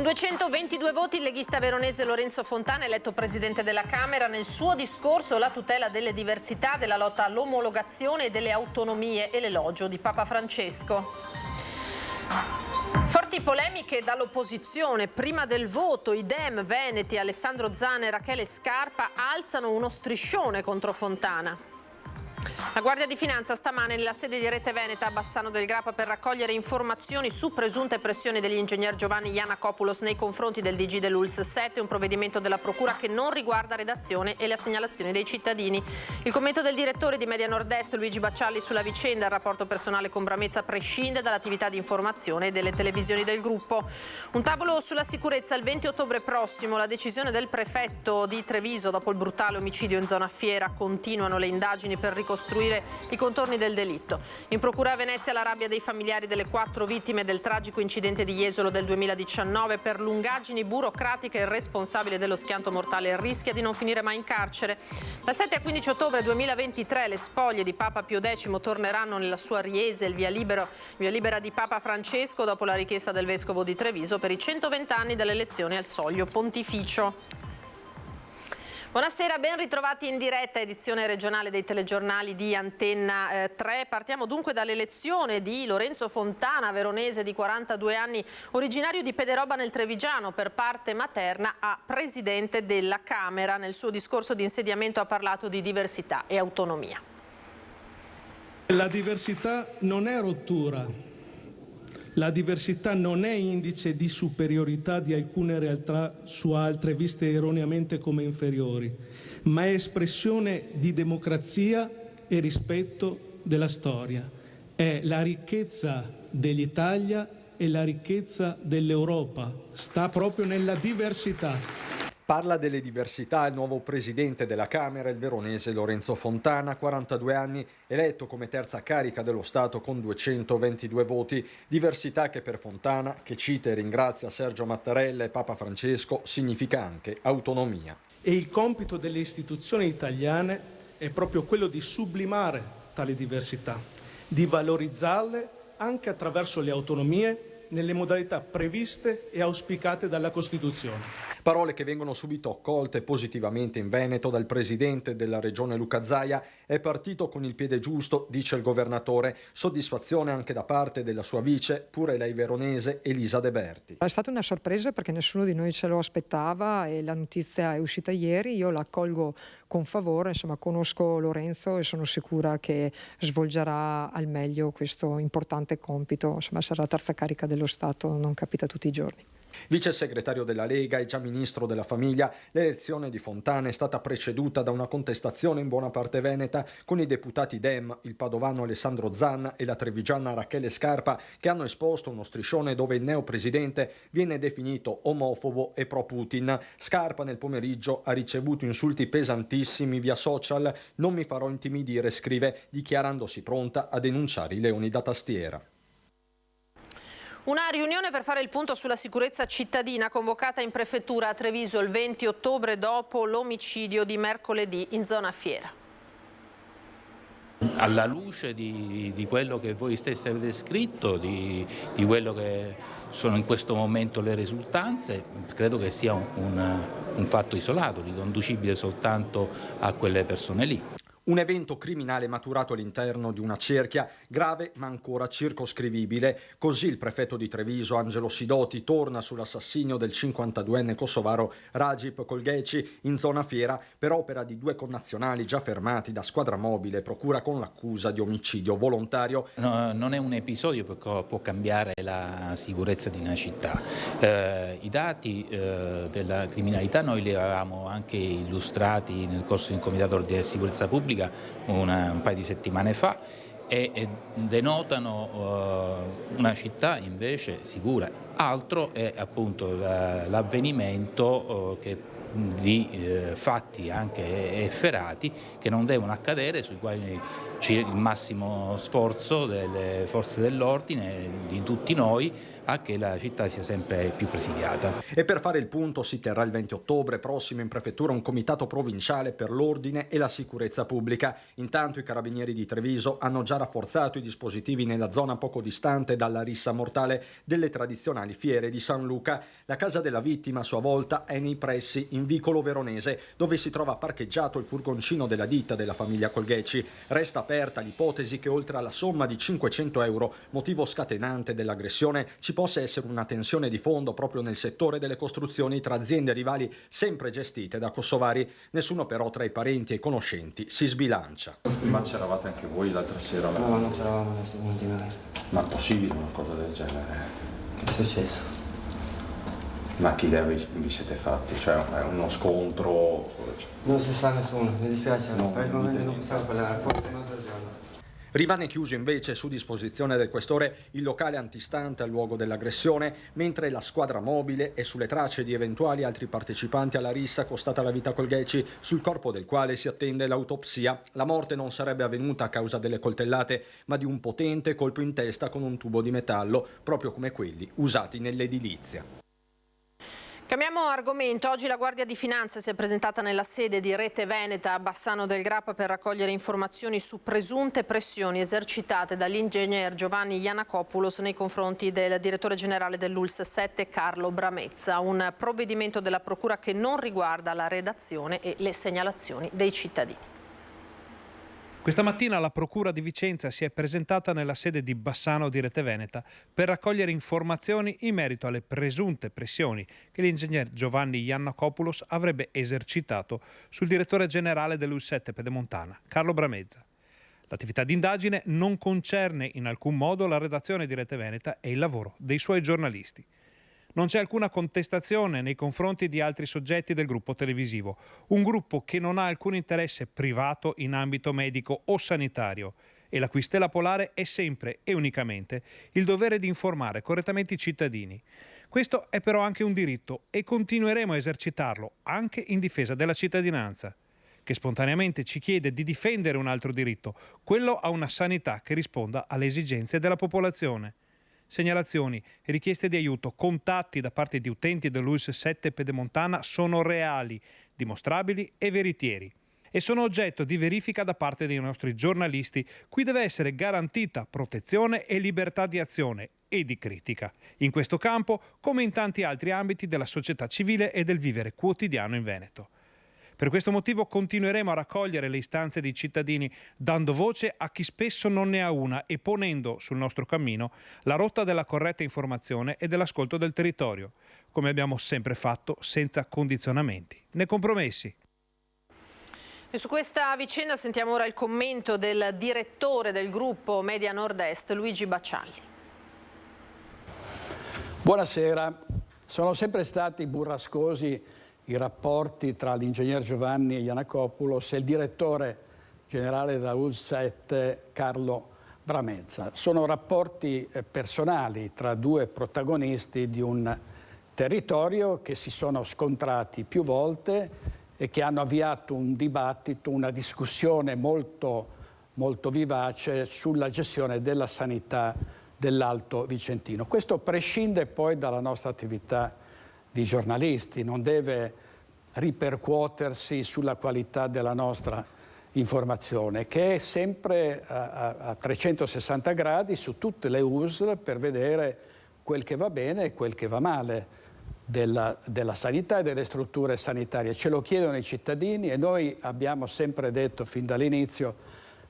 222 voti il leghista veronese Lorenzo Fontana, eletto presidente della Camera. Nel suo discorso la tutela delle diversità, della lotta all'omologazione e delle autonomie e l'elogio di Papa Francesco. Forti polemiche dall'opposizione. Prima del voto i Dem veneti Alessandro Zan e Rachele Scarpa alzano uno striscione contro Fontana. La Guardia di Finanza stamane nella sede di Rete Veneta a Bassano del Grappa per raccogliere informazioni su presunte pressioni degli ingegner Giovanni Yiannakopoulos nei confronti del DG dell'ULSS 7, un provvedimento della Procura che non riguarda redazione e le segnalazioni dei cittadini. Il commento del direttore di Media Nord-Est Luigi Baccialli sulla vicenda, il rapporto personale con Bramezza prescinde dall'attività di informazione delle televisioni del gruppo. Un tavolo sulla sicurezza il 20 ottobre prossimo, la decisione del prefetto di Treviso dopo il brutale omicidio in zona Fiera, continuano le indagini per ricostruire i contorni del delitto. In procura a Venezia la rabbia dei familiari delle 4 vittime del tragico incidente di Jesolo del 2019. Per lungaggini burocratiche il responsabile dello schianto mortale rischia di non finire mai in carcere. Dal 7 al 15 ottobre 2023 le spoglie di Papa Pio X torneranno nella sua riese, il via libera di Papa Francesco, dopo la richiesta del vescovo di Treviso per i 120 anni dall'elezione al soglio pontificio. Buonasera, ben ritrovati in diretta, edizione regionale dei telegiornali di Antenna 3. Partiamo dunque dall'elezione di Lorenzo Fontana, veronese di 42 anni, originario di Pederoba nel Trevigiano, per parte materna a presidente della Camera. Nel suo discorso di insediamento ha parlato di diversità e autonomia. La diversità non è rottura. La diversità non è indice di superiorità di alcune realtà su altre viste erroneamente come inferiori, ma è espressione di democrazia e rispetto della storia. È la ricchezza dell'Italia e la ricchezza dell'Europa. Sta proprio nella diversità. Parla delle diversità il nuovo presidente della Camera, il veronese Lorenzo Fontana, 42 anni, eletto come terza carica dello Stato con 222 voti. Diversità che per Fontana, che cita e ringrazia Sergio Mattarella e Papa Francesco, significa anche autonomia. E il compito delle istituzioni italiane è proprio quello di sublimare tali diversità, di valorizzarle anche attraverso le autonomie nelle modalità previste e auspicate dalla Costituzione. Parole che vengono subito accolte positivamente in Veneto dal presidente della regione Luca Zaia. È partito con il piede giusto, dice il governatore. Soddisfazione anche da parte della sua vice, pure lei veronese, Elisa De Berti. È stata una sorpresa perché nessuno di noi ce lo aspettava e la notizia è uscita ieri. Io la accolgo con favore, insomma conosco Lorenzo e sono sicura che svolgerà al meglio questo importante compito. Insomma sarà la terza carica dello Stato, non capita tutti i giorni. Vice segretario della Lega e già ministro della Famiglia, l'elezione di Fontana è stata preceduta da una contestazione in buona parte veneta con i deputati Dem, il padovano Alessandro Zan e la trevigiana Rachele Scarpa, che hanno esposto uno striscione dove il neopresidente viene definito omofobo e pro-Putin. Scarpa nel pomeriggio ha ricevuto insulti pesantissimi via social. Non mi farò intimidire, scrive, dichiarandosi pronta a denunciare i leoni da tastiera. Una riunione per fare il punto sulla sicurezza cittadina convocata in prefettura a Treviso il 20 ottobre dopo l'omicidio di mercoledì in zona Fiera. Alla luce di quello che voi stessi avete scritto, di quello che sono in questo momento le risultanze, credo che sia un fatto isolato, riconducibile soltanto a quelle persone lì. Un evento criminale maturato all'interno di una cerchia grave ma ancora circoscrivibile. Così il prefetto di Treviso, Angelo Sidoti, torna sull'assassinio del 52enne kosovaro Rajip Kolgeci in zona Fiera per opera di 2 connazionali già fermati da squadra mobile, procura con l'accusa di omicidio volontario. No, non è un episodio che può cambiare la sicurezza di una città. I dati della criminalità noi li avevamo anche illustrati nel corso di un comitato ordine e sicurezza pubblica un paio di settimane fa e denotano una città invece sicura. Altro è appunto l'avvenimento di fatti anche efferati che non devono accadere, sui quali c'è il massimo sforzo delle forze dell'ordine, di tutti noi, a che la città sia sempre più presidiata. E per fare il punto si terrà il 20 ottobre prossimo in prefettura un comitato provinciale per l'ordine e la sicurezza pubblica. Intanto i carabinieri di Treviso hanno già rafforzato i dispositivi nella zona poco distante dalla rissa mortale delle tradizionali fiere di San Luca. La casa della vittima a sua volta è nei pressi in vicolo Veronese, dove si trova parcheggiato il furgoncino della ditta della famiglia Colgheci. Resta aperta l'ipotesi che oltre alla somma di 500 euro, motivo scatenante dell'aggressione, ci possa essere una tensione di fondo proprio nel settore delle costruzioni tra aziende rivali sempre gestite da kosovari. Nessuno però tra i parenti e i conoscenti si sbilancia. Ma c'eravate anche voi l'altra sera? No, non c'eravamo nessuno di noi. Ma è possibile una cosa del genere? Che è successo? Ma chi vi siete fatti? Cioè è uno scontro? Non si sa nessuno, mi dispiace, No, per il non momento dite non niente. possiamo parlare, forse un altro giorno. Rimane chiuso invece su disposizione del questore il locale antistante al luogo dell'aggressione, mentre la squadra mobile è sulle tracce di eventuali altri partecipanti alla rissa costata la vita a Colgheci, sul corpo del quale si attende l'autopsia. La morte non sarebbe avvenuta a causa delle coltellate, ma di un potente colpo in testa con un tubo di metallo, proprio come quelli usati nell'edilizia. Cambiamo argomento. Oggi la Guardia di Finanza si è presentata nella sede di Rete Veneta a Bassano del Grappa per raccogliere informazioni su presunte pressioni esercitate dall'ingegner Giovanni Giannakopoulos nei confronti del direttore generale dell'ULSS 7 Carlo Bramezza. Un provvedimento della Procura che non riguarda la redazione e le segnalazioni dei cittadini. Questa mattina la Procura di Vicenza si è presentata nella sede di Bassano di Rete Veneta per raccogliere informazioni in merito alle presunte pressioni che l'ingegner Giovanni Giannakopoulos avrebbe esercitato sul direttore generale dell'ULSS Pedemontana, Carlo Bramezza. L'attività di indagine non concerne in alcun modo la redazione di Rete Veneta e il lavoro dei suoi giornalisti. Non c'è alcuna contestazione nei confronti di altri soggetti del gruppo televisivo, un gruppo che non ha alcun interesse privato in ambito medico o sanitario e la cui stella polare è sempre e unicamente il dovere di informare correttamente i cittadini. Questo è però anche un diritto e continueremo a esercitarlo anche in difesa della cittadinanza, che spontaneamente ci chiede di difendere un altro diritto, quello a una sanità che risponda alle esigenze della popolazione. Segnalazioni, richieste di aiuto, contatti da parte di utenti dell'ULSS 7 Pedemontana sono reali, dimostrabili e veritieri e sono oggetto di verifica da parte dei nostri giornalisti, cui deve essere garantita protezione e libertà di azione e di critica, in questo campo come in tanti altri ambiti della società civile e del vivere quotidiano in Veneto. Per questo motivo continueremo a raccogliere le istanze dei cittadini, dando voce a chi spesso non ne ha una e ponendo sul nostro cammino la rotta della corretta informazione e dell'ascolto del territorio, come abbiamo sempre fatto, senza condizionamenti né compromessi. E su questa vicenda sentiamo ora il commento del direttore del gruppo Media Nord-Est, Luigi Baccialli. Buonasera. Sono sempre stati burrascosi i rapporti tra l'ingegner Giovanni Giannakopoulos e il direttore generale della ULSS 7 Carlo Bramezza. Sono rapporti personali tra due protagonisti di un territorio che si sono scontrati più volte e che hanno avviato un dibattito, una discussione molto vivace sulla gestione della sanità dell'Alto Vicentino. Questo prescinde poi dalla nostra attività di giornalisti, non deve ripercuotersi sulla qualità della nostra informazione, che è sempre a 360 gradi su tutte le USL per vedere quel che va bene e quel che va male della sanità e delle strutture sanitarie. Ce lo chiedono i cittadini e noi abbiamo sempre detto fin dall'inizio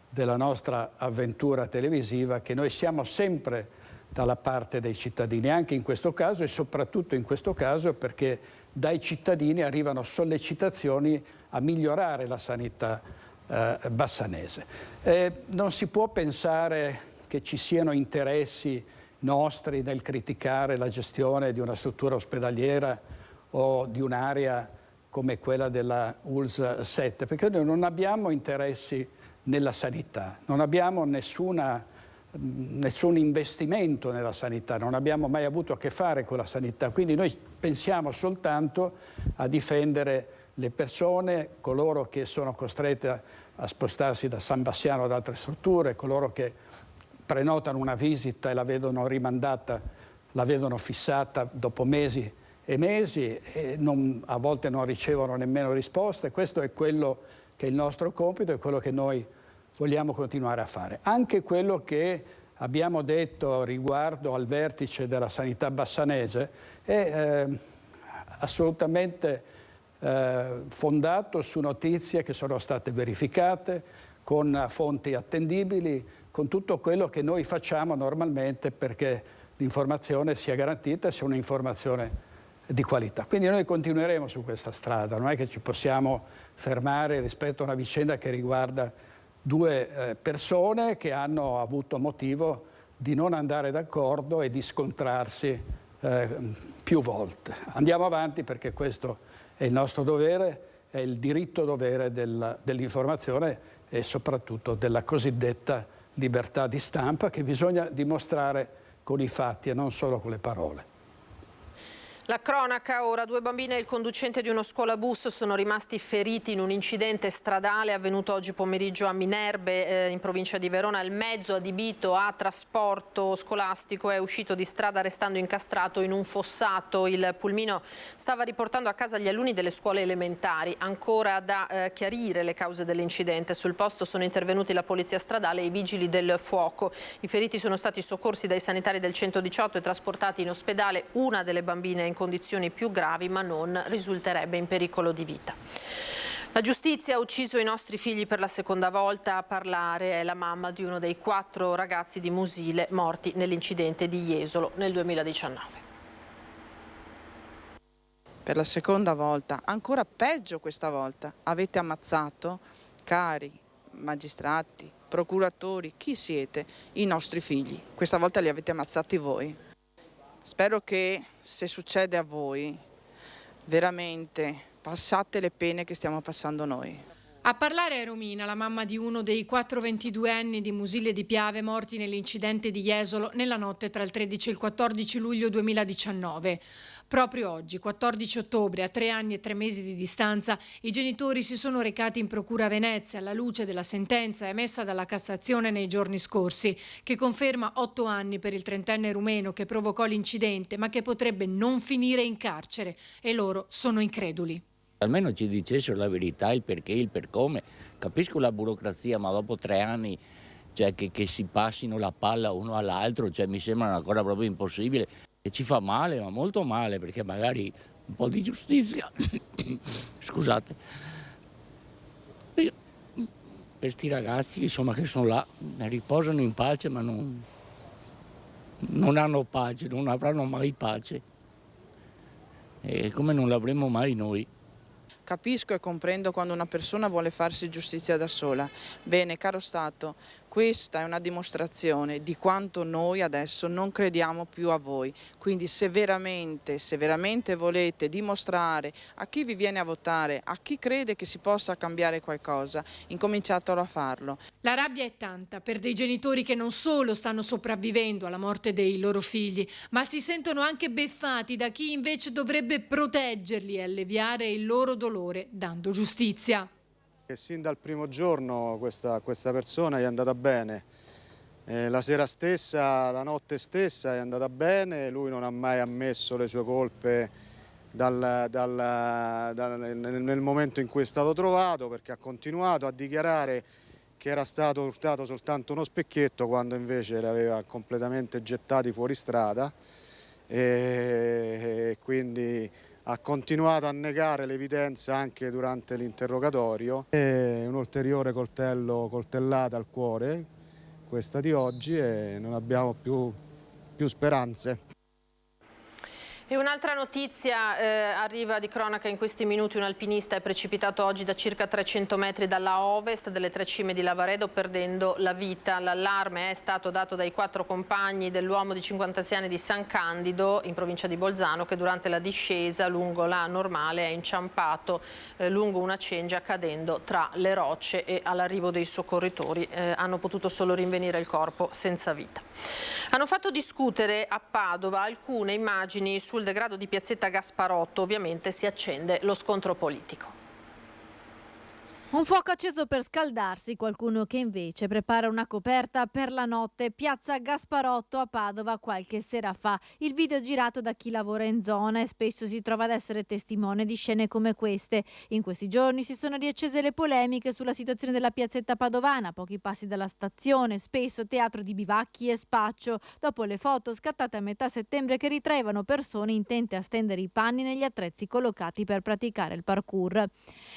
della nostra avventura televisiva che noi siamo sempre dalla parte dei cittadini, anche in questo caso e soprattutto in questo caso perché dai cittadini arrivano sollecitazioni a migliorare la sanità bassanese. Non si può pensare che ci siano interessi nostri nel criticare la gestione di una struttura ospedaliera o di un'area come quella della ULSS 7, perché noi non abbiamo interessi nella sanità, non abbiamo nessun investimento nella sanità, non abbiamo mai avuto a che fare con la sanità, quindi noi pensiamo soltanto a difendere le persone, coloro che sono costrette a spostarsi da San Bassiano ad altre strutture, coloro che prenotano una visita e la vedono rimandata la vedono fissata dopo mesi e mesi e a volte non ricevono nemmeno risposte. Questo è quello che è il nostro compito e quello che noi vogliamo continuare a fare. Anche quello che abbiamo detto riguardo al vertice della sanità bassanese è assolutamente fondato su notizie che sono state verificate, con fonti attendibili, con tutto quello che noi facciamo normalmente perché l'informazione sia garantita e sia un'informazione di qualità. Quindi noi continueremo su questa strada, non è che ci possiamo fermare rispetto a una vicenda che riguarda due persone che hanno avuto motivo di non andare d'accordo e di scontrarsi più volte. Andiamo avanti perché questo è il nostro dovere, è il diritto dovere dell'informazione e soprattutto della cosiddetta libertà di stampa che bisogna dimostrare con i fatti e non solo con le parole. La cronaca ora, 2 bambine e il conducente di uno scuolabus sono rimasti feriti in un incidente stradale avvenuto oggi pomeriggio a Minerbe, in provincia di Verona. Il mezzo adibito a trasporto scolastico è uscito di strada restando incastrato in un fossato. Il pulmino stava riportando a casa gli alunni delle scuole elementari. Ancora da chiarire le cause dell'incidente. Sul posto sono intervenuti la polizia stradale e i vigili del fuoco. I feriti sono stati soccorsi dai sanitari del 118 e trasportati in ospedale. Una delle bambine è in condizioni più gravi ma non risulterebbe in pericolo di vita. La giustizia ha ucciso i nostri figli per la seconda volta. A parlare è la mamma di uno dei 4 ragazzi di Musile morti nell'incidente di Jesolo nel 2019. Per la seconda volta, ancora peggio questa volta, avete ammazzato, cari magistrati, procuratori, chi siete? I nostri figli. Questa volta li avete ammazzati voi. Spero che se succede a voi, veramente passate le pene che stiamo passando noi. A parlare è Romina, la mamma di uno dei 4 22enni di Musile di Piave morti nell'incidente di Jesolo nella notte tra il 13 e il 14 luglio 2019. Proprio oggi, 14 ottobre, a 3 anni e 3 mesi di distanza, i genitori si sono recati in procura a Venezia alla luce della sentenza emessa dalla Cassazione nei giorni scorsi, che conferma 8 anni per il 30enne rumeno che provocò l'incidente, ma che potrebbe non finire in carcere, e loro sono increduli. Almeno ci dicessero la verità, il perché, il per come. Capisco la burocrazia, ma dopo 3 anni cioè, che si passino la palla uno all'altro, cioè, mi sembra una cosa proprio impossibile. E ci fa male, ma molto male, perché magari un po' di giustizia, scusate, per questi ragazzi insomma, che sono là, riposano in pace, ma non hanno pace, non avranno mai pace. E come non l'avremo mai noi. Capisco e comprendo quando una persona vuole farsi giustizia da sola. Bene, caro Stato, questa è una dimostrazione di quanto noi adesso non crediamo più a voi. Quindi se veramente volete dimostrare a chi vi viene a votare, a chi crede che si possa cambiare qualcosa, incominciatelo a farlo. La rabbia è tanta per dei genitori che non solo stanno sopravvivendo alla morte dei loro figli, ma si sentono anche beffati da chi invece dovrebbe proteggerli e alleviare il loro dolore dando giustizia. E sin dal primo giorno questa persona è andata bene, la sera stessa, la notte stessa è andata bene, lui non ha mai ammesso le sue colpe nel momento in cui è stato trovato, perché ha continuato a dichiarare che era stato urtato soltanto uno specchietto quando invece li aveva completamente gettati fuori strada e quindi ha continuato a negare l'evidenza anche durante l'interrogatorio. Un'ulteriore coltellata al cuore, questa di oggi, e non abbiamo più speranze. E un'altra notizia arriva di cronaca in questi minuti. Un alpinista è precipitato oggi da circa 300 metri dalla ovest delle 3 cime di Lavaredo perdendo la vita. L'allarme è stato dato dai 4 compagni dell'uomo di 56 anni di San Candido in provincia di Bolzano che durante la discesa lungo la normale è inciampato lungo una cengia cadendo tra le rocce e all'arrivo dei soccorritori hanno potuto solo rinvenire il corpo senza vita. Hanno fatto discutere a Padova alcune immagini sul degrado di piazzetta Gasparotto. Ovviamente si accende lo scontro politico. Un fuoco acceso per scaldarsi, qualcuno che invece prepara una coperta per la notte. Piazza Gasparotto a Padova qualche sera fa. Il video girato da chi lavora in zona e spesso si trova ad essere testimone di scene come queste. In questi giorni si sono riaccese le polemiche sulla situazione della piazzetta padovana, a pochi passi dalla stazione, spesso teatro di bivacchi e spaccio, dopo le foto scattate a metà settembre che ritraevano persone intente a stendere i panni negli attrezzi collocati per praticare il parkour.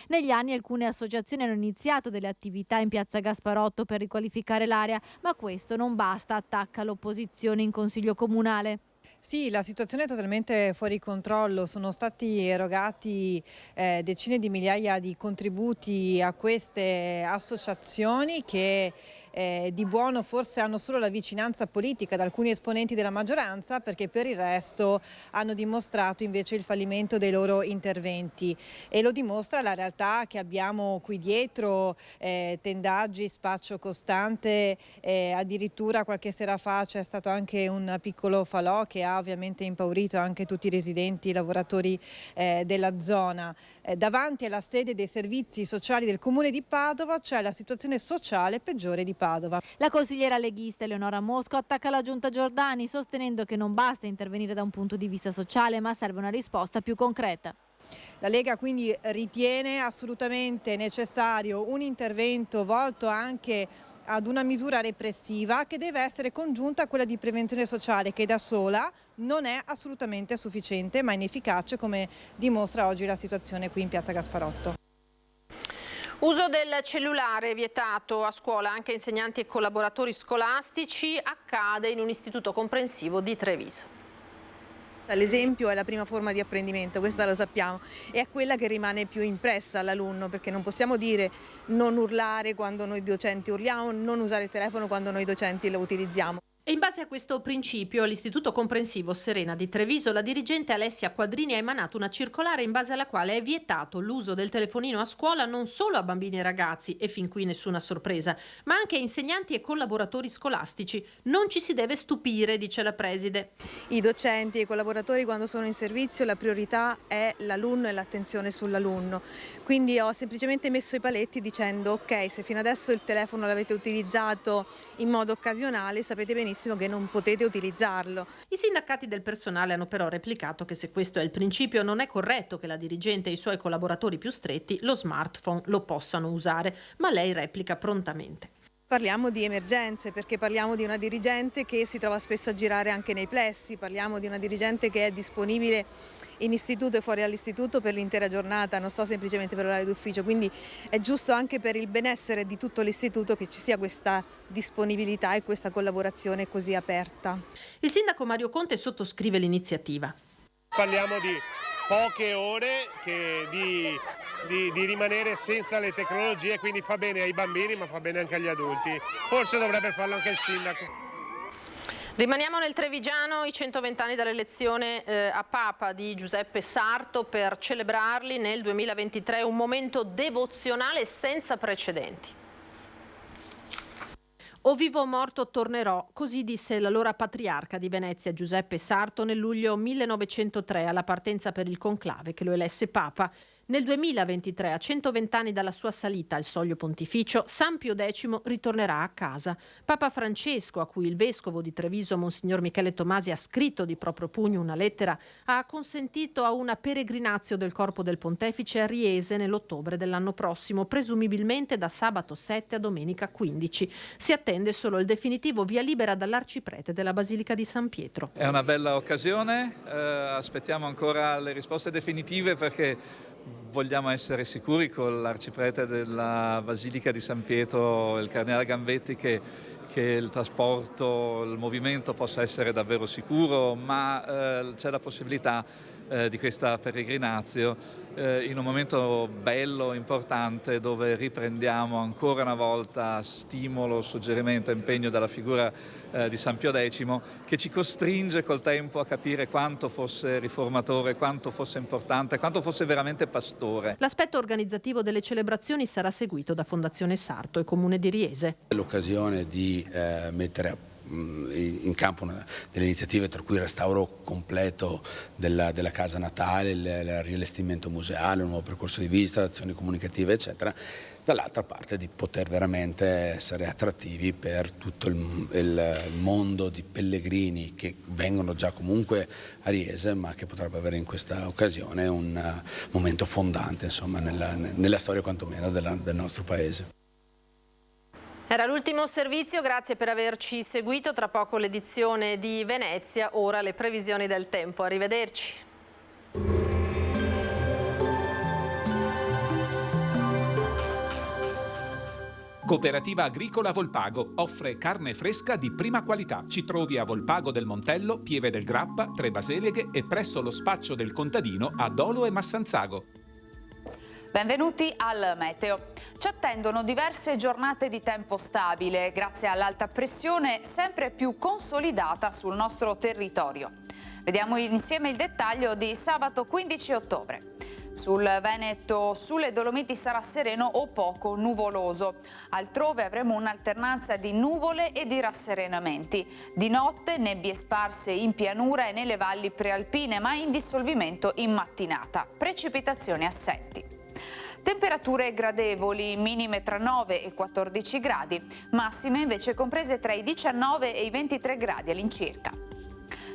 Negli anni alcune associazioni hanno iniziato delle attività in piazza Gasparotto per riqualificare l'area, ma questo non basta, attacca l'opposizione in consiglio comunale. Sì, la situazione è totalmente fuori controllo, sono stati erogati decine di migliaia di contributi a queste associazioni che di buono forse hanno solo la vicinanza politica da alcuni esponenti della maggioranza, perché per il resto hanno dimostrato invece il fallimento dei loro interventi, e lo dimostra la realtà che abbiamo qui dietro, tendaggi, spaccio costante, addirittura qualche sera fa c'è stato anche un piccolo falò che ha ovviamente impaurito anche tutti i residenti, i lavoratori della zona. Davanti alla sede dei servizi sociali del comune di Padova c'è la situazione sociale peggiore di Padova. La consigliera leghista Eleonora Mosco attacca la giunta Giordani, sostenendo che non basta intervenire da un punto di vista sociale, ma serve una risposta più concreta. La Lega quindi ritiene assolutamente necessario un intervento volto anche ad una misura repressiva che deve essere congiunta a quella di prevenzione sociale, che da sola non è assolutamente sufficiente ma inefficace, come dimostra oggi la situazione qui in piazza Gasparotto. Uso del cellulare vietato a scuola anche a insegnanti e collaboratori scolastici accade in un istituto comprensivo di Treviso. L'esempio è la prima forma di apprendimento, questa lo sappiamo, e è quella che rimane più impressa all'alunno, perché non possiamo dire non urlare quando noi docenti urliamo, non usare il telefono quando noi docenti lo utilizziamo. E in base a questo principio, all'Istituto Comprensivo Serena di Treviso, la dirigente Alessia Quadrini ha emanato una circolare in base alla quale è vietato l'uso del telefonino a scuola non solo a bambini e ragazzi, e fin qui nessuna sorpresa, ma anche a insegnanti e collaboratori scolastici. Non ci si deve stupire, dice la preside. I docenti e i collaboratori, quando sono in servizio, la priorità è l'alunno e l'attenzione sull'alunno. Quindi ho semplicemente messo i paletti dicendo: ok, se fino adesso il telefono l'avete utilizzato in modo occasionale, sapete benissimo che non potete utilizzarlo. I sindacati del personale hanno però replicato che se questo è il principio non è corretto che la dirigente e i suoi collaboratori più stretti lo smartphone lo possano usare, ma lei replica prontamente. Parliamo di emergenze, perché parliamo di una dirigente che si trova spesso a girare anche nei plessi, parliamo di una dirigente che è disponibile in istituto e fuori dall'istituto per l'intera giornata, non sto semplicemente per l'orario d'ufficio, quindi è giusto anche per il benessere di tutto l'istituto che ci sia questa disponibilità e questa collaborazione così aperta. Il sindaco Mario Conte sottoscrive l'iniziativa. Parliamo di poche ore di rimanere senza le tecnologie, quindi fa bene ai bambini ma fa bene anche agli adulti. Forse dovrebbe farlo anche il sindaco. Rimaniamo nel Trevigiano, i 120 anni dall'elezione a Papa di Giuseppe Sarto. Per celebrarli nel 2023 un momento devozionale senza precedenti. O vivo o morto tornerò, così disse l'allora patriarca di Venezia Giuseppe Sarto nel luglio 1903 alla partenza per il conclave che lo elesse Papa. Nel 2023, a 120 anni dalla sua salita al soglio pontificio, San Pio X ritornerà a casa. Papa Francesco, a cui il vescovo di Treviso, Monsignor Michele Tomasi, ha scritto di proprio pugno una lettera, ha consentito a una peregrinazio del corpo del pontefice a Riese nell'ottobre dell'anno prossimo, presumibilmente da sabato 7 a domenica 15. Si attende solo il definitivo via libera dall'arciprete della Basilica di San Pietro. È una bella occasione, aspettiamo ancora le risposte definitive perché vogliamo essere sicuri con l'arciprete della Basilica di San Pietro, il cardinale Gambetti, che il trasporto, il movimento possa essere davvero sicuro, ma c'è la possibilità di questa peregrinazio in un momento bello, importante, dove riprendiamo ancora una volta stimolo, suggerimento, impegno dalla figura di San Pio X, che ci costringe col tempo a capire quanto fosse riformatore, quanto fosse importante, quanto fosse veramente pastore. L'aspetto organizzativo delle celebrazioni sarà seguito da Fondazione Sarto e Comune di Riese. L'occasione di mettere in campo delle iniziative, tra cui il restauro completo della casa natale, il riallestimento museale, un nuovo percorso di visita, azioni comunicative eccetera, dall'altra parte di poter veramente essere attrattivi per tutto il mondo di pellegrini che vengono già comunque a Riese, ma che potrebbe avere in questa occasione un momento fondante, insomma, nella storia quantomeno del nostro paese. Era l'ultimo servizio, grazie per averci seguito. Tra poco l'edizione di Venezia, ora le previsioni del tempo. Arrivederci. Cooperativa Agricola Volpago offre carne fresca di prima qualità. Ci trovi a Volpago del Montello, Pieve del Grappa, Tre Baseleghe e presso lo spaccio del contadino a Dolo e Massanzago. Benvenuti al Meteo. Ci attendono diverse giornate di tempo stabile grazie all'alta pressione sempre più consolidata sul nostro territorio. Vediamo insieme il dettaglio di sabato 15 ottobre. Sul Veneto, sulle Dolomiti sarà sereno o poco nuvoloso. Altrove avremo un'alternanza di nuvole e di rasserenamenti. Di notte nebbie sparse in pianura e nelle valli prealpine, ma in dissolvimento in mattinata. Precipitazioni assetti. Temperature gradevoli, minime tra 9 e 14 gradi, massime invece comprese tra i 19 e i 23 gradi all'incirca.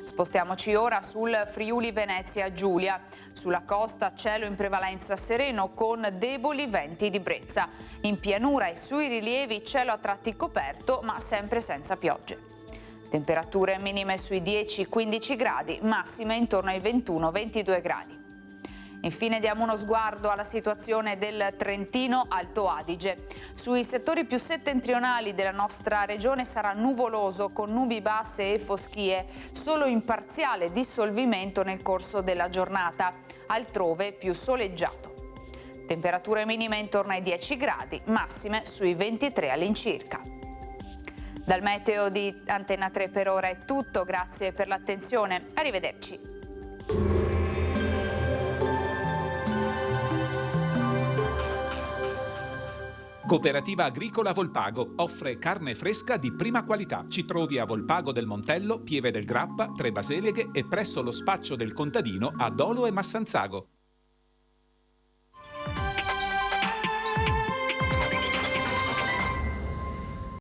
Spostiamoci ora sul Friuli Venezia Giulia. Sulla costa cielo in prevalenza sereno con deboli venti di brezza. In pianura e sui rilievi cielo a tratti coperto ma sempre senza piogge. Temperature minime sui 10-15 gradi, massime intorno ai 21-22 gradi. Infine diamo uno sguardo alla situazione del Trentino Alto Adige. Sui settori più settentrionali della nostra regione sarà nuvoloso con nubi basse e foschie, solo in parziale dissolvimento nel corso della giornata, altrove più soleggiato. Temperature minime intorno ai 10 gradi, massime sui 23 all'incirca. Dal meteo di Antena 3 per ora è tutto, grazie per l'attenzione, arrivederci. Cooperativa Agricola Volpago offre carne fresca di prima qualità. Ci trovi a Volpago del Montello, Pieve del Grappa, Tre Baseleghe e presso lo spaccio del contadino a Dolo e Massanzago.